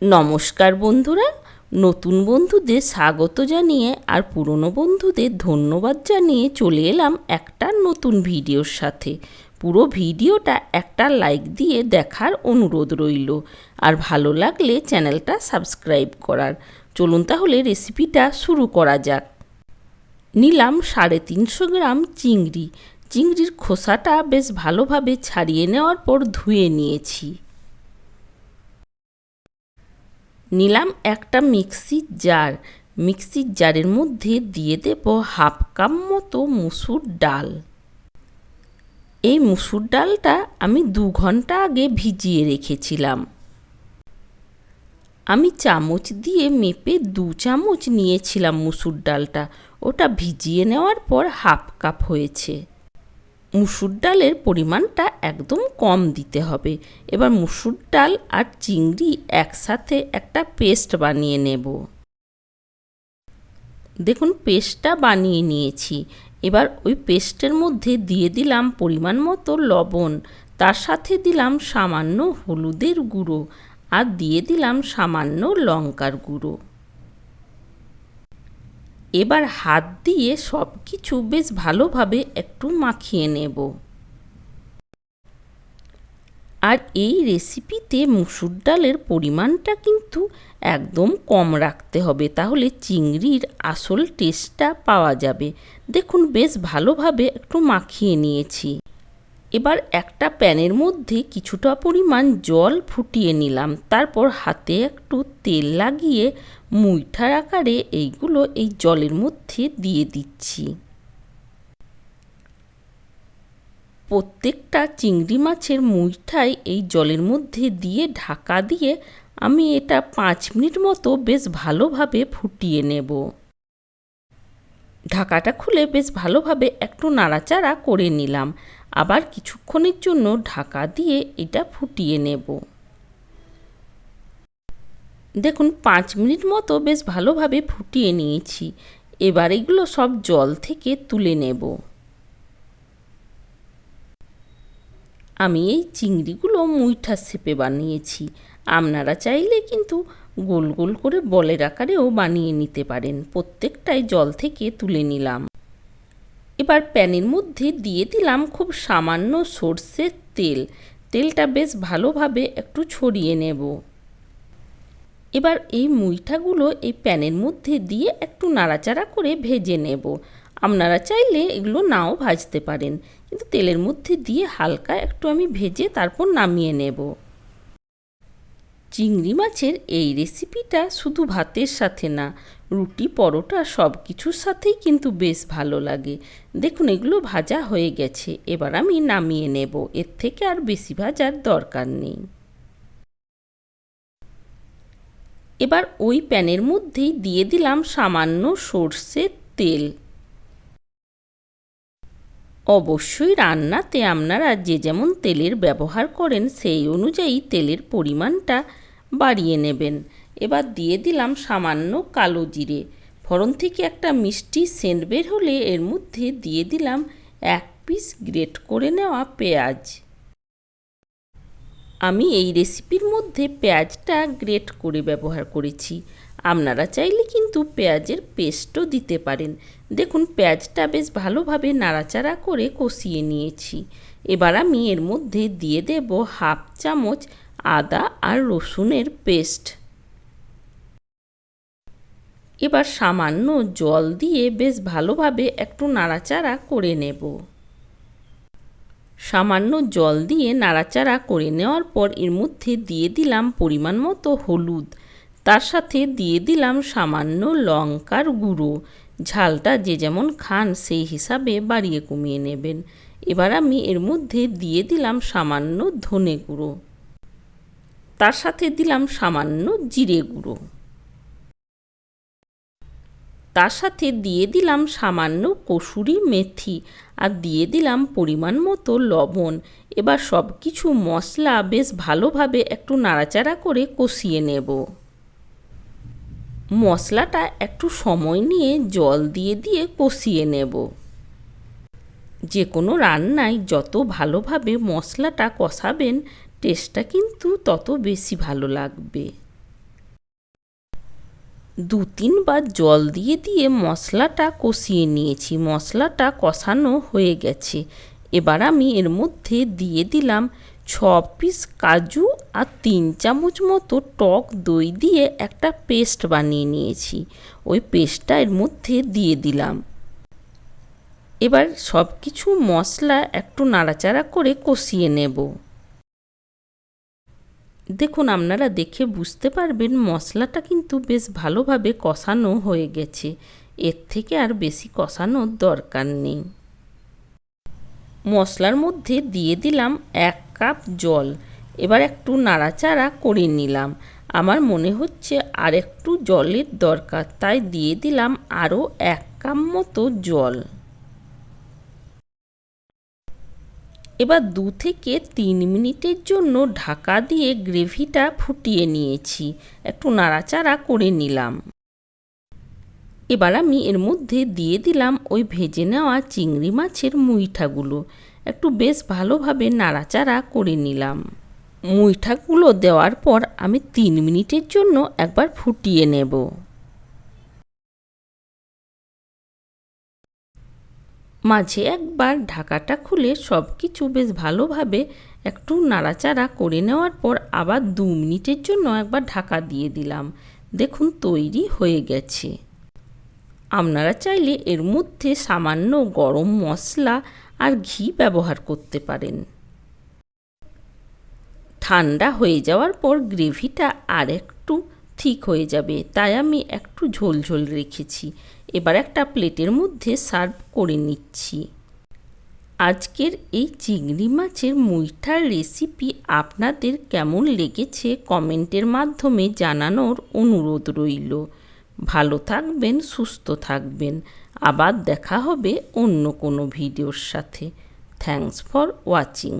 নমস্কার বন্ধুরা, নতুন বন্ধুদের স্বাগত জানিয়ে আর পুরনো বন্ধুদের ধন্যবাদ জানিয়ে চলে এলাম একটা নতুন ভিডিওর সাথে। পুরো ভিডিওটা একটা লাইক দিয়ে দেখার অনুরোধ রইল, আর ভালো লাগলে চ্যানেলটা সাবস্ক্রাইব করার। চলুন তাহলে রেসিপিটা শুরু করা যাক। নিলাম 350 গ্রাম চিংড়ি। চিংড়ির খোসাটা বেশ ভালোভাবে ছাড়িয়ে নেওয়ার পর ধুয়ে নিয়েছি। নিলাম একটা মিক্সির জার। মিক্সির জারের মধ্যে দিয়ে দেব হাফ কাপ মতো মুসুর ডাল। এই মুসুর ডালটা আমি 2 ঘন্টা আগে ভিজিয়ে রেখেছিলাম। আমি চামচ দিয়ে মেপে 2 চামচ নিয়েছিলাম মুসুর ডালটা। ওটা ভিজিয়ে নেওয়ার পর হাফ কাপ হয়েছে। মুসুর ডালের পরিমাণটা একদম কম দিতে হবে। এবার মুসুর ডাল আর চিংড়ি একসাথে একটা পেস্ট বানিয়ে নেব। দেখুন পেস্টটা বানিয়ে নিয়েছি। এবার ওই পেস্টের মধ্যে দিয়ে দিলাম পরিমাণ মতো লবণ, তার সাথে দিলাম সামান্য হলুদের গুঁড়ো আর দিয়ে দিলাম সামান্য লঙ্কার গুঁড়ো। এবার হাত দিয়ে সব কিছু বেশ ভালোভাবে একটু মাখিয়ে নেব। আর এই রেসিপিতে মুসুর ডালের পরিমাণটা কিন্তু একদম কম রাখতে হবে, তাহলে চিংড়ির আসল টেস্টটা পাওয়া যাবে। দেখুন বেশ ভালোভাবে একটু মাখিয়ে নিয়েছি। এবার একটা প্যানের মধ্যে কিছুটা পরিমাণ জল ফুটিয়ে নিলাম, তারপর হাতে একটু তেল লাগিয়ে মুইঠার আকারে এইগুলো এই জলের মধ্যে দিয়ে দিচ্ছি। প্রত্যেকটা চিংড়ি মাছের মুইঠাই এই জলের মধ্যে দিয়ে ঢাকা দিয়ে আমি এটা 5 মিনিট মতো বেশ ভালোভাবে ফুটিয়ে নেব। ঢাকাটা খুলে বেশ ভালোভাবে একটু নাড়াচাড়া করে নিলাম। আবার কিছুক্ষণের জন্য ঢাকা দিয়ে এটা ফুটিয়ে নেব। দেখুন 5 মিনিট মতো বেশ ভালোভাবে ফুটিয়ে নিয়েছি। এবার এগুলো সব জল থেকে তুলে নেব। আমি এই চিংড়িগুলো মুইঠা শেপে বানিয়েছি। আপনারা চাইলে কিন্তু গোল গোল করে বলের আকারেও বানিয়ে নিতে পারেন। প্রত্যেকটাই জল থেকে তুলে নিলাম। এবার প্যানের মধ্যে দিয়ে দিলাম খুব সামান্য সর্ষের তেল। তেলটা বেশ ভালোভাবে একটু ছড়িয়ে নেব। এবার এই মুইঠাগুলো এই প্যানের মধ্যে দিয়ে একটু নাড়াচাড়া করে ভেজে নেব। আপনারা চাইলে এগুলো নাও ভাজতে পারেন, কিন্তু তেলের মধ্যে দিয়ে হালকা একটু আমি ভেজে তারপর নামিয়ে নেব। চিংড়ি মাছের এই রেসিপিটা শুধু ভাতের সাথে না, রুটি পরোটা সব কিছুর সাথেই কিন্তু বেশ ভালো লাগে। দেখুন এগুলো ভাজা হয়ে গেছে। এবার আমি নামিয়ে নেব। এর থেকে আর বেশি ভাজার দরকার নেই। এবার ওই প্যানের মধ্যেই দিয়ে দিলাম সামান্য সর্ষের তেল। অবশ্যই রান্নাতে আপনারা যে যেমন তেলের ব্যবহার করেন সেই অনুযায়ী তেলের পরিমাণটা বাড়িয়ে নেবেন। এবার দিয়ে দিলাম সামান্য কালো জিরে। ফোড়ন থেকে একটা মিষ্টি সেন্ট বের হলে এর মধ্যে দিয়ে দিলাম 1 পিস গ্রেট করে নেওয়া পেঁয়াজ। আমি এই রেসিপির মধ্যে পেঁয়াজটা গ্রেট করে ব্যবহার করেছি। আপনারা চাইলে কিন্তু পেঁয়াজের পেস্টও দিতে পারেন। দেখুন পেঁয়াজটা বেশ ভালোভাবে নাড়াচাড়া করে কষিয়ে নিয়েছি। এবার আমি এর মধ্যে দিয়ে দেব হাফ চামচ আদা আর রসুনের পেস্ট। এবার সামান্য জল দিয়ে বেশ ভালোভাবে একটু নাড়াচাড়া করে নেব। সামান্য জল দিয়ে নাড়াচাড়া করে নেওয়ার পর এর মধ্যে দিয়ে দিলাম পরিমাণ মতো হলুদ, তার সাথে দিয়ে দিলাম সামান্য লঙ্কার গুঁড়ো। ঝালটা যে যেমন খান সেই হিসাবে বাড়িয়ে কমিয়ে নেবেন। এবার আমি এর মধ্যে দিয়ে দিলাম সামান্য ধনে গুঁড়ো, তার সাথে দিলাম সামান্য জিরে গুঁড়ো, তার সাথে দিয়ে দিলাম সামান্য কসুরি মেথি আর দিয়ে দিলাম পরিমাণ মতো লবণ। এবার সব কিছু মশলা বেশ ভালোভাবে একটু নাড়াচাড়া করে কষিয়ে নেব। মশলাটা একটু সময় নিয়ে জল দিয়ে দিয়ে কষিয়ে নেব। যে কোনো রান্নায় যত ভালোভাবে মশলাটা কষাবেন টেস্টটা কিন্তু তত বেশি ভালো লাগবে। 2-3 বার জল দিয়ে দিয়ে মশলাটা কষিয়ে নিয়েছি। মশলাটা কষানো হয়ে গেছে। এবার আমি এর মধ্যে দিয়ে দিলাম 6 পিস কাজু আর 3 চামচ মতো টক দই দিয়ে একটা পেস্ট বানিয়ে নিয়েছি। ওই পেস্টটা এর মধ্যে দিয়ে দিলাম। এবার সব কিছু মশলা একটু নাড়াচাড়া করে কষিয়ে নেব। দেখুন, আপনারা দেখে বুঝতে পারবেন মশলাটা কিন্তু বেশ ভালোভাবে কষানো হয়ে গেছে। এর থেকে আর বেশি কষানোর দরকার নেই। মশলার মধ্যে দিয়ে দিলাম 1 কাপ জল। এবার একটু নাড়াচাড়া করে নিলাম। আমার মনে হচ্ছে আর একটু জলের দরকার, তাই দিয়ে দিলাম আরও 1 কাপ মতো জল। এবার 2 থেকে 3 মিনিটের জন্য ঢাকা দিয়ে গ্রেভিটা ফুটিয়ে নিয়েছি। একটু নাড়াচাড়া করে নিলাম। এবার আমি এর মধ্যে দিয়ে দিলাম ওই ভেজে নেওয়া চিংড়ি মাছের মুইঠাগুলো। একটু বেশ ভালোভাবে নাড়াচাড়া করে নিলাম। মুইঠাগুলো দেওয়ার পর আমি 3 মিনিটের জন্য একবার ফুটিয়ে নেব। মাঝে একবার ঢাকাটা খুলে সব কিছু বেশ ভালোভাবে একটু নাড়াচাড়া করে নেওয়ার পর আবার 2 মিনিটের জন্য একবার ঢাকা দিয়ে দিলাম। দেখুন, তৈরি হয়ে গেছে। আপনারা চাইলে এর মধ্যে সামান্য গরম মশলা আর ঘি ব্যবহার করতে পারেন। ঠান্ডা হয়ে যাওয়ার পর গ্রেভিটা আর একটু ঠিক হয়ে যাবে, তাই আমি একটু ঝোল ঝোল রেখেছি। এবার একটা প্লেটের মধ্যে সার্ভ করে নিচ্ছি। আজকের এই চিংড়ি মাছের মুইঠার রেসিপি আপনাদের কেমন লেগেছে কমেন্টের মাধ্যমে জানানোর অনুরোধ রইল। ভালো থাকবেন, সুস্থ থাকবেন। আবার দেখা হবে অন্য কোনো ভিডিওর সাথে। Thanks for watching.